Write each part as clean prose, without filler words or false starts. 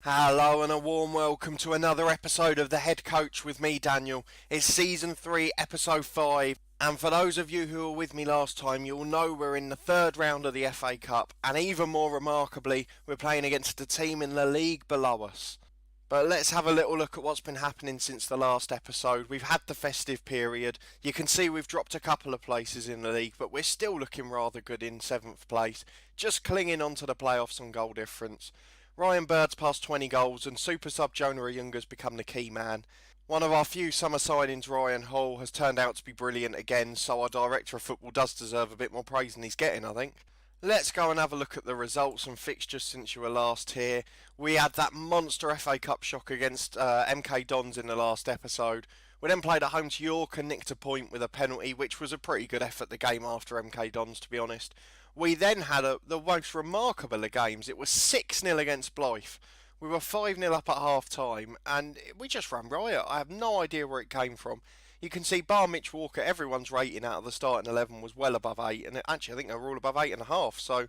Hello and a warm welcome to another episode of The Head Coach with me, Daniel. It's Season 3, Episode 5, and for those of you who were with me last time, you'll know we're in the third round of the FA Cup, and even more remarkably, we're playing against a team in the league below us. But let's have a little look at what's been happening since the last episode. We've had the festive period. You can see we've dropped a couple of places in the league, but we're still looking rather good in 7th place, just clinging on to the playoffs on goal difference. Ryan Bird's passed 20 goals and super sub Jonah Ayunga's become the key man. One of our few summer signings, Ryan Hall, has turned out to be brilliant again, so our director of football does deserve a bit more praise than he's getting, I think. Let's go and have a look at the results and fixtures since you were last here. We had that monster FA Cup shock against MK Dons in the last episode. We then played at home to York and nicked a point with a penalty, which was a pretty good effort the game after MK Dons, to be honest. We then had the most remarkable of games. It was 6-0 against Blythe. We were 5-0 up at half time and we just ran riot. I have no idea where it came from. You can see bar Mitch Walker, everyone's rating out of the starting 11 was well above 8, and actually I think they were all above 8.5, so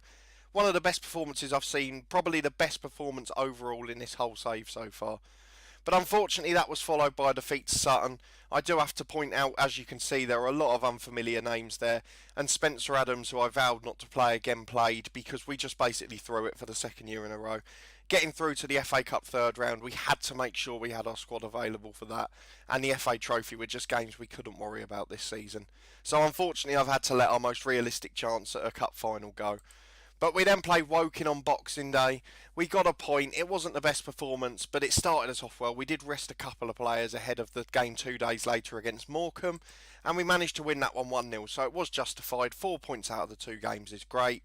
one of the best performances I've seen, probably the best performance overall in this whole save so far. But unfortunately that was followed by a defeat to Sutton. I do have to point out, as you can see, there are a lot of unfamiliar names there, and Spencer Adams, who I vowed not to play again, played because we just basically threw it for the second year in a row. Getting through to the FA Cup third round, we had to make sure we had our squad available for that, and the FA Trophy were just games we couldn't worry about this season. So unfortunately I've had to let our most realistic chance at a cup final go. But we then played Woking on Boxing Day. We got a point. It wasn't the best performance, but it started us off well. We did rest a couple of players ahead of the game 2 days later against Morecambe, and we managed to win that one 1-0, so it was justified. 4 points out of the 2 games is great.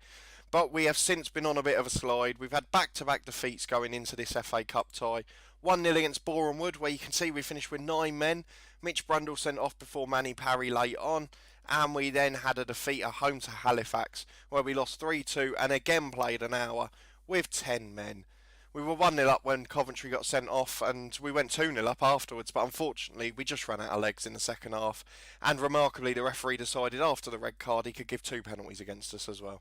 But we have since been on a bit of a slide. We've had back-to-back defeats going into this FA Cup tie. 1-0 against Boreham Wood, where you can see we finished with 9 men. Mitch Brundle sent off before Manny Parry late on. And we then had a defeat at home to Halifax, where we lost 3-2 and again played an hour with 10 men. We were 1-0 up when Coventry got sent off, and we went 2-0 up afterwards, but unfortunately we just ran out of legs in the second half, and remarkably the referee decided after the red card he could give 2 penalties against us as well.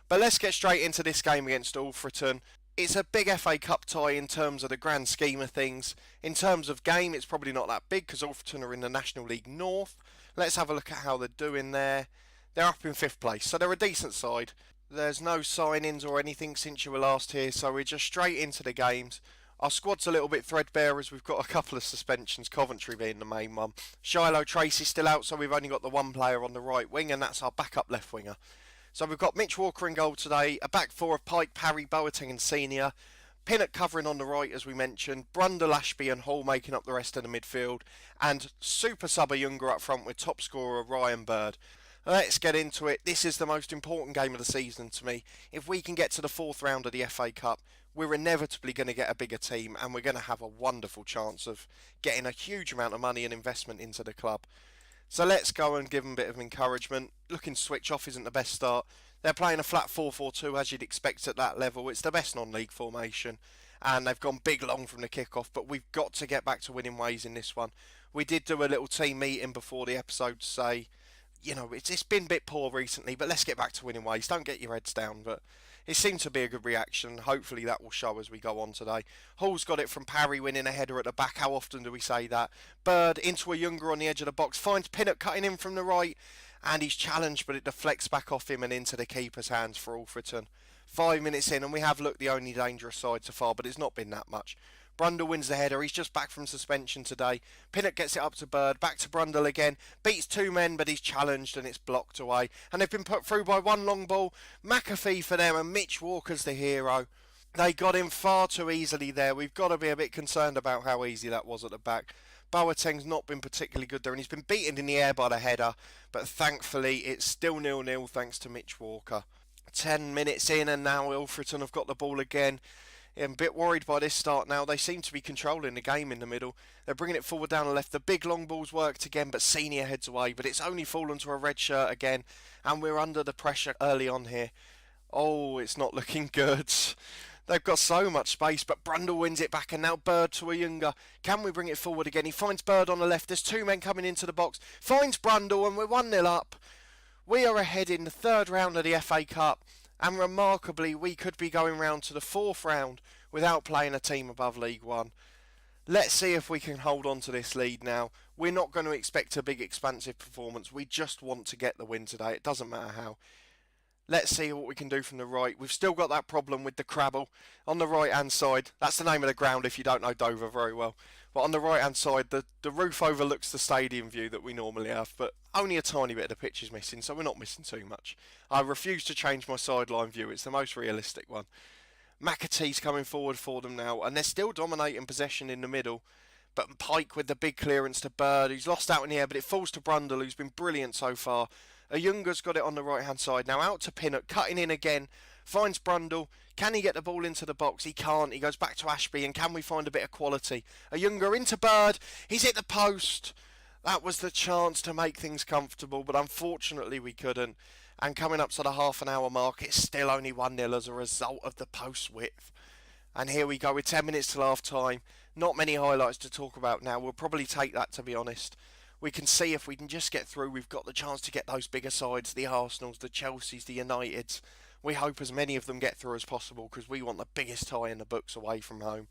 But let's get straight into this game against Alfreton. It's a big FA Cup tie in terms of the grand scheme of things. In terms of game, it's probably not that big because Alfreton are in the National League North. Let's have a look at how they're doing there. They're up in 5th place, so they're a decent side. There's no sign-ins or anything since you were last here, so we're just straight into the games. Our squad's a little bit threadbare as we've got a couple of suspensions, Coventry being the main one. Shiloh Tracy's still out, so we've only got the one player on the right wing, and that's our backup left winger. So we've got Mitch Walker in goal today, a back 4 of Pike, Parry, Boateng and Senior, Pinnock covering on the right as we mentioned, Brundle, Ashby and Hall making up the rest of the midfield, and super sub Ayunga up front with top scorer Ryan Bird. Let's get into it. This is the most important game of the season to me. If we can get to the 4th round of the FA Cup, we're inevitably going to get a bigger team and we're going to have a wonderful chance of getting a huge amount of money and investment into the club. So let's go and give them a bit of encouragement. Looking switch off isn't the best start. They're playing a flat 4-4-2 as you'd expect at that level. It's the best non-league formation and they've gone big long from the kick-off, but we've got to get back to winning ways in this one. We did do a little team meeting before the episode to say, you know, it's been a bit poor recently, but let's get back to winning ways. Don't get your heads down, but it seemed to be a good reaction. Hopefully that will show as we go on today. Hall's got it from Parry winning a header at the back. How often do we say that? Bird into a Younger on the edge of the box. Finds Pinnock cutting in from the right. And he's challenged, but it deflects back off him and into the keeper's hands for Alfreton. 5 minutes in, and we have looked the only dangerous side so far, but it's not been that much. Brundle wins the header. He's just back from suspension today. Pinnock gets it up to Bird. Back to Brundle again. Beats 2 men, but he's challenged and it's blocked away. And they've been put through by one long ball. McAfee for them, and Mitch Walker's the hero. They got him far too easily there. We've got to be a bit concerned about how easy that was at the back. Boateng's not been particularly good there, and he's been beaten in the air by the header. But thankfully, it's still 0-0 thanks to Mitch Walker. 10 minutes in, and now Ilfreton have got the ball again. I'm a bit worried by this start now. They seem to be controlling the game in the middle. They're bringing it forward down the left. The big long ball's worked again, but Senior heads away. But it's only fallen to a red shirt again, and we're under the pressure early on here. Oh, it's not looking good. They've got so much space, but Brundle wins it back, and now Bird to Ayunga. Can we bring it forward again? He finds Bird on the left. There's 2 men coming into the box. Finds Brundle, and we're 1-0 up. We are ahead in the 3rd round of the FA Cup. And remarkably, we could be going round to the 4th round without playing a team above League One. Let's see if we can hold on to this lead now. We're not going to expect a big expansive performance. We just want to get the win today. It doesn't matter how. Let's see what we can do from the right. We've still got that problem with the Crabble on the right hand side. That's the name of the ground if you don't know Dover very well. But on the right hand side, the roof overlooks the stadium view that we normally have, but only a tiny bit of the pitch is missing, so we're not missing too much. I refuse to change my sideline view. It's the most realistic one. McAtee's coming forward for them now, and they're still dominating possession in the middle. But Pike with the big clearance to Bird, who's lost out in the air, but it falls to Brundle, who's been brilliant so far. Ayunga's got it on the right hand side. Now out to Pinnock, cutting in again. Finds Brundle. Can he get the ball into the box? He can't. He goes back to Ashby, and can we find a bit of quality? Ayunga into Bird. He's hit the post. That was the chance to make things comfortable, but unfortunately we couldn't. And coming up to the half an hour mark, it's still only 1-0 as a result of the post width. And here we go with 10 minutes till half time. Not many highlights to talk about now. We'll probably take that, to be honest. We can see if we can just get through. We've got the chance to get those bigger sides, the Arsenals, the Chelseas, the Uniteds. We hope as many of them get through as possible because we want the biggest tie in the books away from home.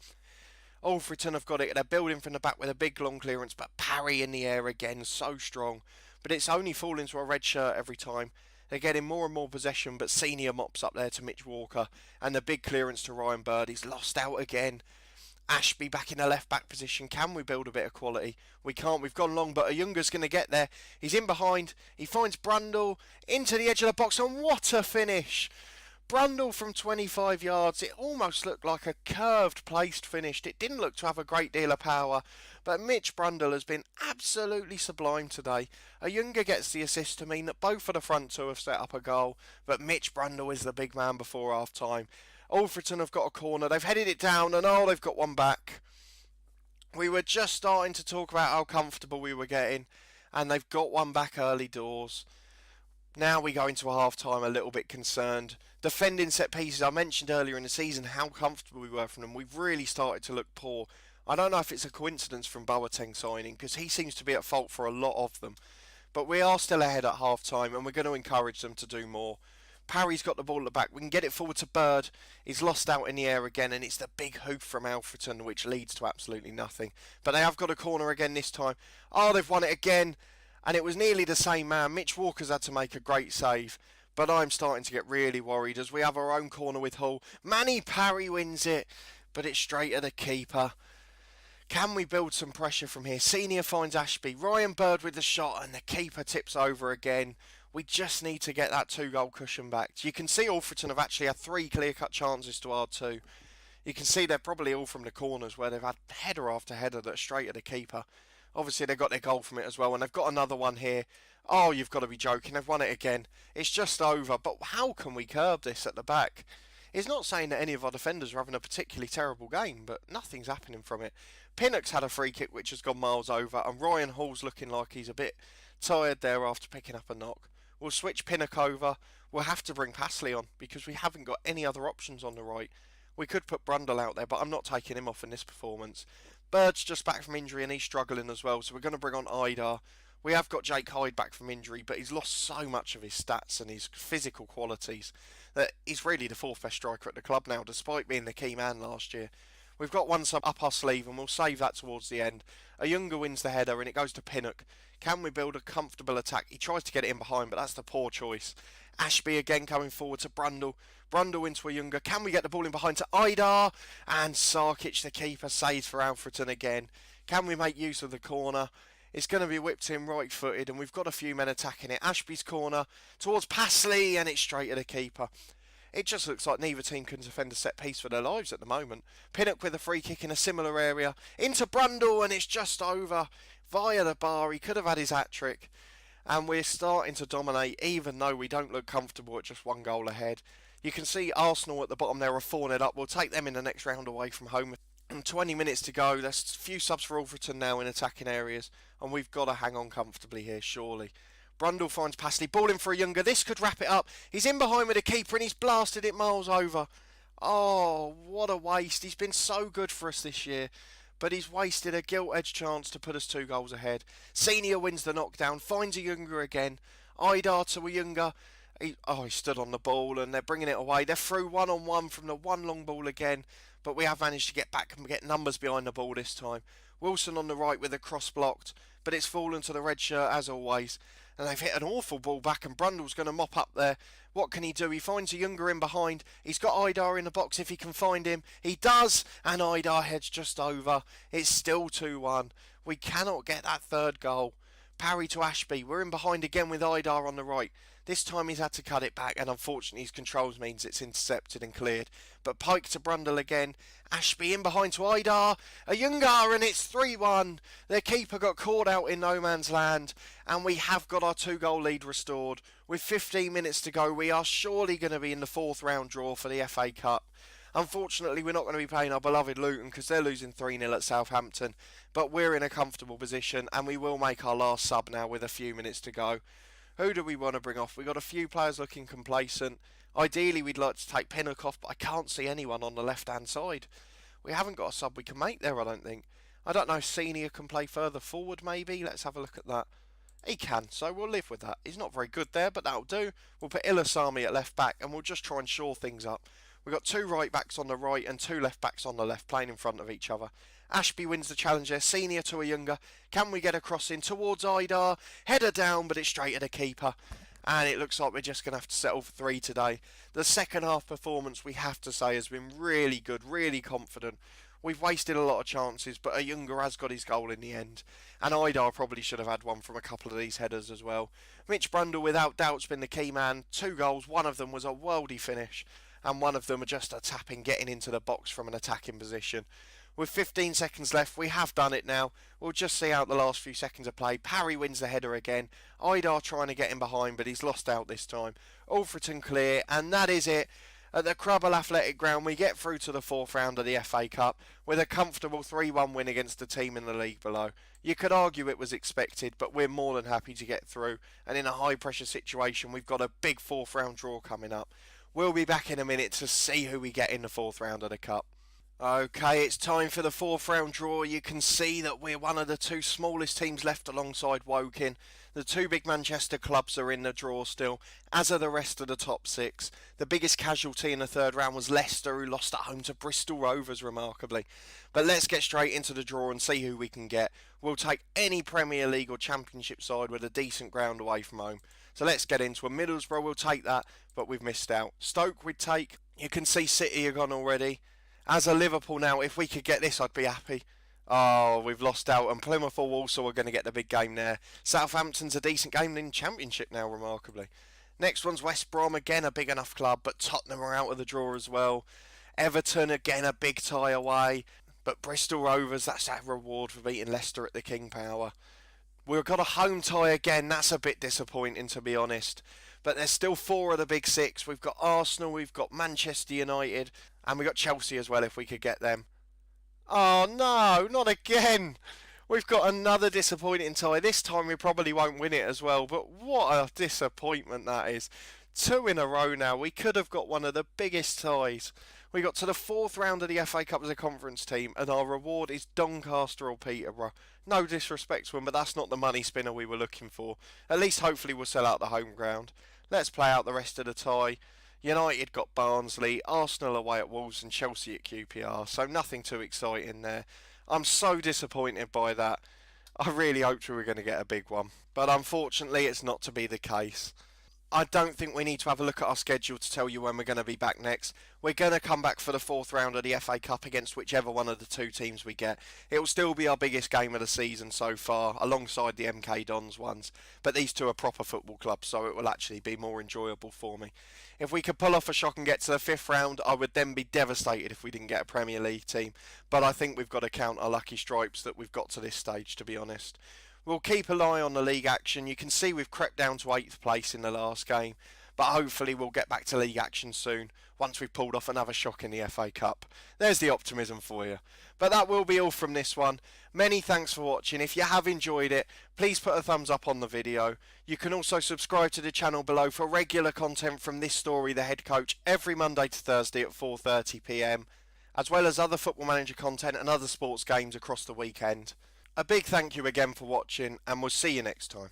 Alfreton have got it. They're building from the back with a big long clearance, but parry in the air again, so strong. But it's only falling to a red shirt every time. They're getting more and more possession, but Senior mops up there to Mitch Walker. And the big clearance to Ryan Bird. He's lost out again. Ashby back in the left-back position. Can we build a bit of quality? We can't. We've gone long, but Ayunga's going to get there. He's in behind. He finds Brundle into the edge of the box, and what a finish! Brundle from 25 yards. It almost looked like a curved placed finish. It didn't look to have a great deal of power, but Mitch Brundle has been absolutely sublime today. Ayunga gets the assist to mean that both of the front two have set up a goal, but Mitch Brundle is the big man before half-time. Alfreton have got a corner. They've headed it down, and they've got one back. We were just starting to talk about how comfortable we were getting, and they've got one back early doors. Now we go into a half-time a little bit concerned. Defending set pieces, I mentioned earlier in the season how comfortable we were from them. We've really started to look poor. I don't know if it's a coincidence from Boateng signing, because he seems to be at fault for a lot of them. But we are still ahead at half-time, and we're going to encourage them to do more. Parry's got the ball at the back. We can get it forward to Bird. He's lost out in the air again, and it's the big hoop from Alfreton, which leads to absolutely nothing. But they have got a corner again this time. They've won it again. And it was nearly the same man. Mitch Walker's had to make a great save. But I'm starting to get really worried as we have our own corner with Hull. Manny Parry wins it, but it's straight at the keeper. Can we build some pressure from here? Senior finds Ashby. Ryan Bird with the shot, and the keeper tips over again. We just need to get that 2-goal cushion back. You can see Alfreton have actually had 3 clear-cut chances to our 2. You can see they're probably all from the corners where they've had header after header that's straight at the keeper. Obviously, they got their goal from it as well, and they've got another one here. You've got to be joking. They've won it again. It's just over, but how can we curb this at the back? It's not saying that any of our defenders are having a particularly terrible game, but nothing's happening from it. Pinnock's had a free kick which has gone miles over, and Ryan Hall's looking like he's a bit tired there after picking up a knock. We'll switch Pinnock over. We'll have to bring Pasley on, because we haven't got any other options on the right. We could put Brundle out there, but I'm not taking him off in this performance. Bird's just back from injury and he's struggling as well, so we're going to bring on Idar. We have got Jake Hyde back from injury, but he's lost so much of his stats and his physical qualities that he's really the 4th best striker at the club now, despite being the key man last year. We've got one sub up our sleeve and we'll save that towards the end. Ayunga wins the header and it goes to Pinnock. Can we build a comfortable attack? He tries to get it in behind, but that's the poor choice. Ashby again coming forward to Brundle. Brundle into Ayunga. Can we get the ball in behind to Idar? And Sarkic, the keeper, saves for Alfreton again. Can we make use of the corner? It's going to be whipped in right-footed, and we've got a few men attacking it. Ashby's corner towards Pasley, and it's straight at the keeper. It just looks like neither team can defend a set piece for their lives at the moment. Pinnock with a free kick in a similar area. Into Brundle, and it's just over. Via the bar, he could have had his hat-trick. And we're starting to dominate, even though we don't look comfortable at just 1 goal ahead. You can see Arsenal at the bottom there are 4-0 up. We'll take them in the next round away from home. 20 minutes to go. There's a few subs for Alfreton now in attacking areas. And we've got to hang on comfortably here, surely. Brundle finds Pasley. Ball in for Ayunga. This could wrap it up. He's in behind with the keeper and he's blasted it miles over. What a waste. He's been so good for us this year. But he's wasted a gilt-edged chance to put us 2 goals ahead. Senior wins the knockdown. Finds Ayunga again. Idar to Ayunga. He stood on the ball and they're bringing it away. They're through one-on-one from the one long ball again, but we have managed to get back and get numbers behind the ball this time. Wilson on the right with a cross blocked, but it's fallen to the red shirt as always. And they've hit an awful ball back and Brundle's going to mop up there. What can he do? He finds a Younger in behind. He's got Idar in the box if he can find him. He does, and Idar heads just over. It's still 2-1. We cannot get that third goal. Parry to Ashby. We're in behind again with Idar on the right. This time he's had to cut it back, and unfortunately his controls means it's intercepted and cleared. But Pike to Brundle again. Ashby in behind to Idar. A Younger, and it's 3-1. Their keeper got caught out in no man's land, and we have got our 2-goal lead restored. With 15 minutes to go, we are surely going to be in the fourth round draw for the FA Cup. Unfortunately, we're not going to be playing our beloved Luton because they're losing 3-0 at Southampton. But we're in a comfortable position and we will make our last sub now with a few minutes to go. Who do we want to bring off? We've got a few players looking complacent. Ideally, we'd like to take Pinnock off, but I can't see anyone on the left-hand side. We haven't got a sub we can make there, I don't think. I don't know if Senior can play further forward, maybe. Let's have a look at that. He can, so we'll live with that. He's not very good there, but that'll do. We'll put Ilasami at left back and we'll just try and shore things up. We've got 2 right backs on the right and 2 left backs on the left playing in front of each other. Ashby wins the challenge there, Senior to a Younger. Can we get a cross in towards Idar? Header down, but it's straight at the keeper. And it looks like we're just going to have to settle for 3 today. The second half performance, we have to say, has been really good, really confident. We've wasted a lot of chances, but a Younger has got his goal in the end. And Idar probably should have had one from a couple of these headers as well. Mitch Brundle, without doubt's been the key man. 2 goals, one of them was a worldy finish. And one of them are just a tapping, getting into the box from an attacking position. With 15 seconds left, we have done it now. We'll just see out the last few seconds of play. Parry wins the header again. Idar trying to get him behind, but he's lost out this time. Alfreton clear, and that is it. At the Crubble Athletic Ground, we get through to the fourth round of the FA Cup with a comfortable 3-1 win against a team in the league below. You could argue it was expected, but we're more than happy to get through. And in a high-pressure situation, we've got a big fourth round draw coming up. We'll be back in a minute to see who we get in the fourth round of the Cup. Okay, it's time for the fourth round draw. You can see that we're one of the 2 smallest teams left alongside Woking. The 2 big Manchester clubs are in the draw still, as are the rest of the top 6. The biggest casualty in the third round was Leicester, who lost at home to Bristol Rovers remarkably. But let's get straight into the draw and see who we can get. We'll take any Premier League or Championship side with a decent ground away from home. So let's get into it. Middlesbrough, we'll take that, but we've missed out. Stoke we'd take. You can see City are gone already. As a Liverpool now, if we could get this, I'd be happy. Oh, we've lost out, and Plymouth or Walsall are going to get the big game there. Southampton's a decent game in Championship now, remarkably. Next one's West Brom, again a big enough club, but Tottenham are out of the draw as well. Everton, again a big tie away, but Bristol Rovers, that's that reward for beating Leicester at the King Power. We've got a home tie again, that's a bit disappointing to be honest. But there's still 4 of the big 6. We've got Arsenal, we've got Manchester United, and we've got Chelsea as well if we could get them. Oh no, not again! We've got another disappointing tie. This time we probably won't win it as well, but what a disappointment that is. 2 in a row now. We could have got one of the biggest ties. We got to the fourth round of the FA Cup as a conference team, and our reward is Doncaster or Peterborough. No disrespect to them, but that's not the money spinner we were looking for. At least hopefully we'll sell out the home ground. Let's play out the rest of the tie. United got Barnsley, Arsenal away at Wolves and Chelsea at QPR, so nothing too exciting there. I'm so disappointed by that. I really hoped we were going to get a big one, but unfortunately it's not to be the case. I don't think we need to have a look at our schedule to tell you when we're going to be back next. We're going to come back for the fourth round of the FA Cup against whichever one of the 2 teams we get. It will still be our biggest game of the season so far, alongside the MK Dons ones. But these 2 are proper football clubs, so it will actually be more enjoyable for me. If we could pull off a shock and get to the 5th round, I would then be devastated if we didn't get a Premier League team. But I think we've got to count our lucky stripes that we've got to this stage, to be honest. We'll keep an eye on the league action. You can see we've crept down to 8th place in the last game, but hopefully we'll get back to league action soon once we've pulled off another shock in the FA Cup. There's the optimism for you. But that will be all from this one. Many thanks for watching. If you have enjoyed it, please put a thumbs up on the video. You can also subscribe to the channel below for regular content from this story, The Head Coach, every Monday to Thursday at 4:30 PM, as well as other Football Manager content and other sports games across the weekend. A big thank you again for watching, and we'll see you next time.